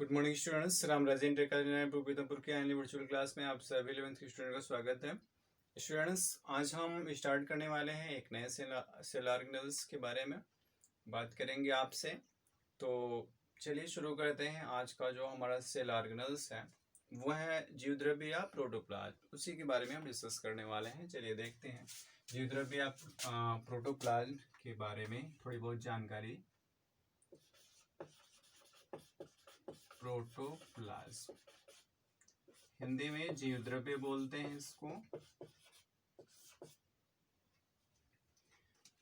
Good morning students, Ram Rajendra Pithampur के आने virtual class में आप सभी 11th के स्टूडेंट का स्वागत है। स्टूडेंट्स, आज हम स्टार्ट करने वाले हैं एक नए सेल ऑर्गेनेल्स के बारे में बात करेंगे आपसे। तो चलिए शुरू करते हैं। आज का जो हमारा सेल ऑर्गेनेल्स है वो है जीवद्रव्य या प्रोटोप्लाज्म, उसी के बारे में हम डिस्कस करने वाले हैं। चलिए देखते हैं जीवद्रव्य या प्रोटोप्लाज्म के बारे में थोड़ी बहुत जानकारी। प्रोटोप्लाज्म हिंदी में जीवद्रव्य बोलते हैं इसको।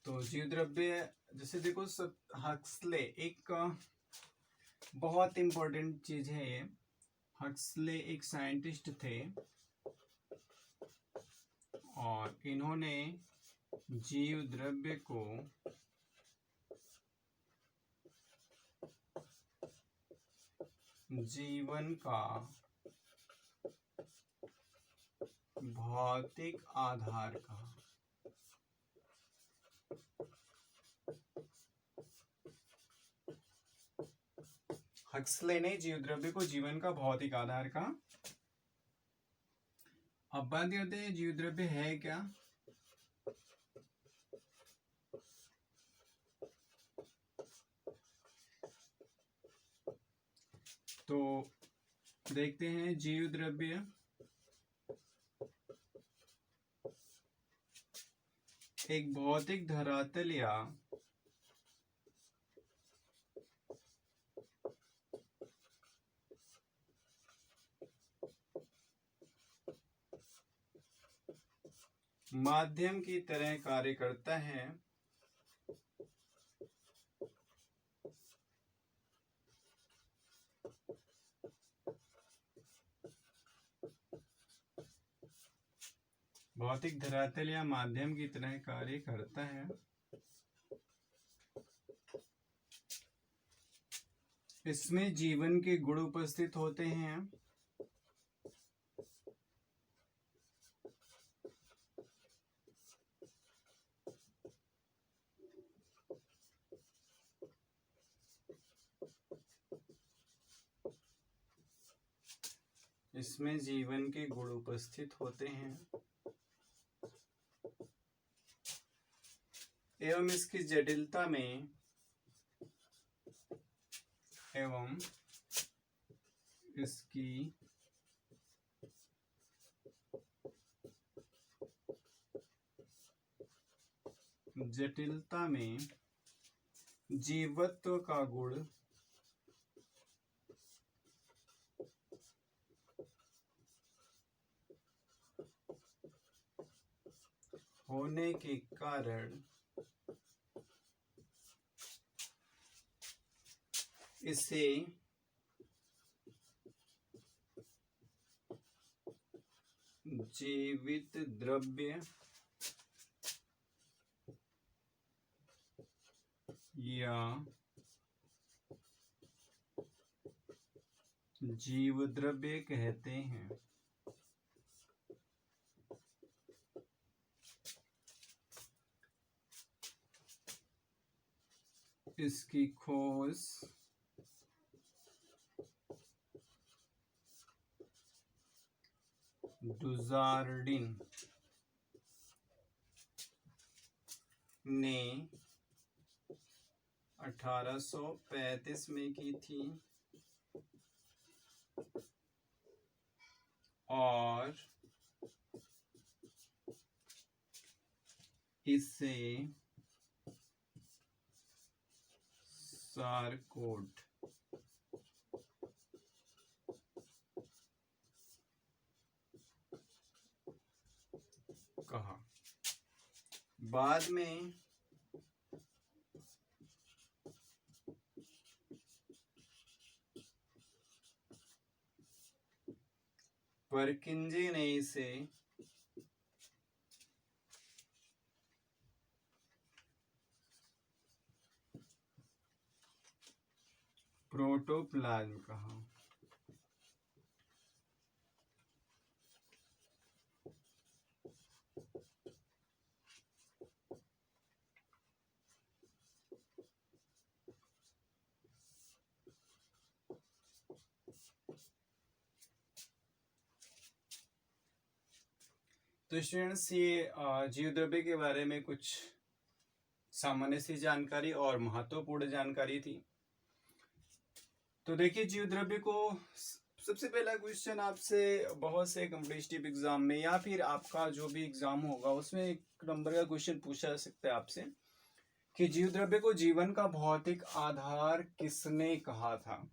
तो जीवद्रव्य जैसे देखो, हक्सले एक बहुत इंपॉर्टेंट चीज है ये। हक्सले एक साइंटिस्ट थे और इन्होंने जीवद्रव्य को जीवन का भौतिक आधार कहा। हक्सले ने जीवद्रव्य को जीवन का भौतिक आधार कहा। अब बात करते हैं जीवद्रव्य है क्या। तो देखते हैं जीवद्रव्य एक भौतिक धरातल या माध्यम की तरह कार्य करता है भौतिक धरातल या माध्यम की तरह कार्य करता है। इसमें जीवन के गुण उपस्थित होते हैं। इसमें जीवन के गुण उपस्थित होते हैं एवं इसकी जटिलता में जीवत्व का गुण होने के कारण इसे जीवित द्रव्य या जीवद्रव्य कहते हैं। इसकी खोज डुजार्डिन ने 1835 में की थी और इसे सारकोट कहा। बाद में परकिंजे ने इसे प्रोटोप्लाज्म कहा। तो स्टूडेंट्स ये जीव द्रव्य के बारे में कुछ सामान्य सी जानकारी और महत्वपूर्ण जानकारी थी। तो देखिए जीव द्रव्य को सबसे पहला क्वेश्चन आपसे बहुत से कॉम्पिटिटिव एग्जाम में या फिर आपका जो भी एग्जाम होगा उसमें एक नंबर का क्वेश्चन पूछा जा सकता है आपसे कि जीव द्रव्य को जीवन का भौतिक आधार किसने कहा था।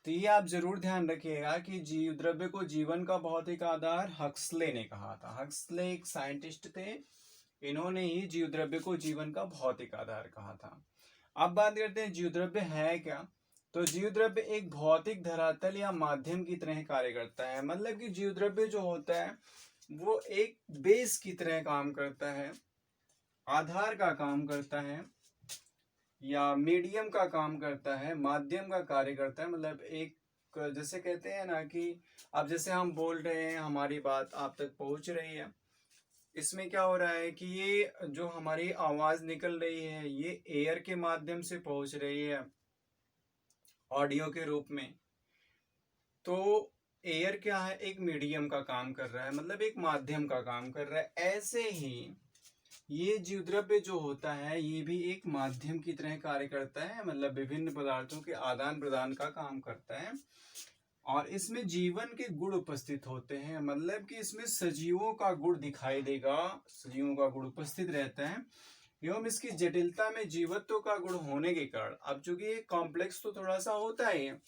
तो ये आप जरूर ध्यान रखिएगा कि जीव द्रव्य को जीवन का भौतिक आधार हक्सले ने कहा था। हक्सले एक साइंटिस्ट थे, इन्होंने ही जीव द्रव्य को जीवन का भौतिक आधार कहा था। अब बात करते हैं जीव द्रव्य है क्या। तो जीव द्रव्य एक भौतिक धरातल या माध्यम की तरह कार्य करता है। मतलब कि जीव द्रव्य जो होता है वो एक बेस की तरह काम करता है, आधार का काम करता है या मीडियम का काम करता है, माध्यम का कार्य करता है। मतलब एक जैसे कहते हैं ना कि अब जैसे हम बोल रहे हैं, हमारी बात आप तक पहुंच रही है, इसमें क्या हो रहा है कि ये जो हमारी आवाज निकल रही है ये एयर के माध्यम से पहुंच रही है ऑडियो के रूप में। तो एयर क्या है, एक मीडियम का काम कर रहा है, मतलब एक माध्यम का काम कर रहा है। ऐसे ही ये जीव द्रव्य जो होता है ये भी एक माध्यम की तरह कार्य करता है, मतलब विभिन्न पदार्थों के आदान प्रदान का काम करता है और इसमें जीवन के गुण उपस्थित होते हैं। मतलब कि इसमें सजीवों का गुण दिखाई देगा, सजीवों का गुण उपस्थित रहता है एवं इसकी जटिलता में जीवत्व का गुण होने के कारण, अब चूंकि ये कॉम्प्लेक्स तो थोड़ा सा होता है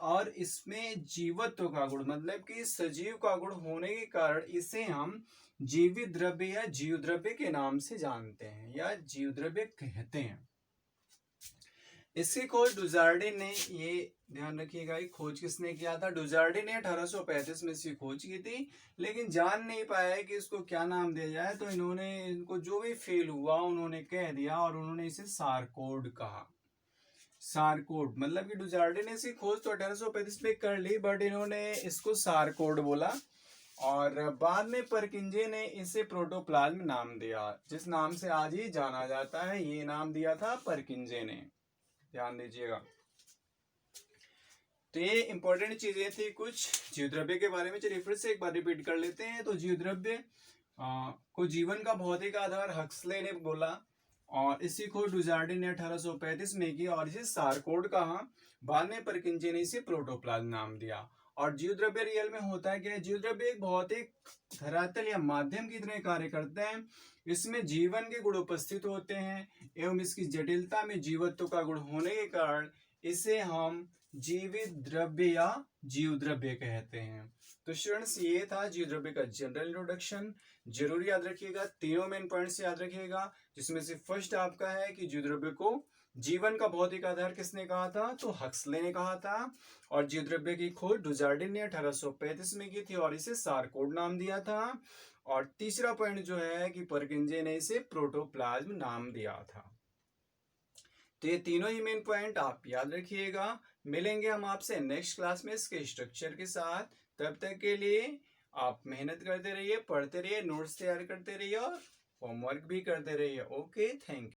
और इसमें जीवत्व का गुण मतलब कि सजीव का गुण होने के कारण इसे हम जीवित द्रव्य या जीव द्रव्य के नाम से जानते हैं या जीव द्रव्य कहते हैं। इसकी खोज डुजार्डिन ने, ये ध्यान रखिएगा, खोज किसने किया था? डुजार्डिन ने 1835 में इसकी खोज की थी, लेकिन जान नहीं पाया कि इसको क्या नाम दिया जाए। तो इन्होंने, इनको जो भी फील हुआ उन्होंने कह दिया और उन्होंने इसे सारकोड कहा। सारकोड मतलब कि डुजार्डिन ने इसकी खोज तो 1835 में कर ली, बट इन्होंने इसको सारकोड बोला और बाद में परकिंजे ने इसे प्रोटोप्लाज्म नाम दिया, जिस नाम से आज ही जाना जाता है। ये नाम दिया था परकिंजे ने, ध्यान दीजिएगा। तो ये इंपॉर्टेंट चीजें थी कुछ जीव द्रव्य के बारे में। चलिए फिर से एक बार रिपीट कर लेते हैं। तो जीव द्रव्य को जीवन का भौतिक आधार हक्सले ने बोला और इसी खोज डुजार्डिन ने 1835 में की और इसे सारकोड कहा। बाद में परकिंजे ने इसे प्रोटोप्लाज्म नाम दिया। और जीव द्रव्य रियल में होता है क्या? जीव द्रव्य एक भौतिक धरातल या माध्यम की तरह कार्य करता है। इसमें जीवन के गुण उपस्थित होते हैं एवं इसकी जटिलता में जीवत्व का गुण होने के कारण इसे हम जीवित द्रव्य या जीव द्रव्य कहते हैं। तो स्टूडेंट्स ये था जीव द्रव्य का जनरल इंट्रोडक्शन। जरूर याद रखिएगा, तीनों मेन पॉइंट्स याद रखिएगा, जिसमें से फर्स्ट आपका है कि जीव द्रव्य को जीवन का भौतिक आधार किसने कहा था? तो हक्सले ने कहा था। और जीव द्रव्य की खोज डुजार्डिन ने 1835 में की थी और इसे सारकोड नाम दिया था। और तीसरा पॉइंट जो है कि परकिंजे ने इसे प्रोटोप्लाज्म नाम दिया था। तो ये तीनों ही मेन पॉइंट आप याद रखिएगा। मिलेंगे हम आपसे नेक्स्ट क्लास में इसके स्ट्रक्चर के साथ। तब तक के लिए आप मेहनत करते रहिए, पढ़ते रहिए, नोट्स तैयार करते रहिए और होमवर्क भी करते रहिए। Okay, thank you.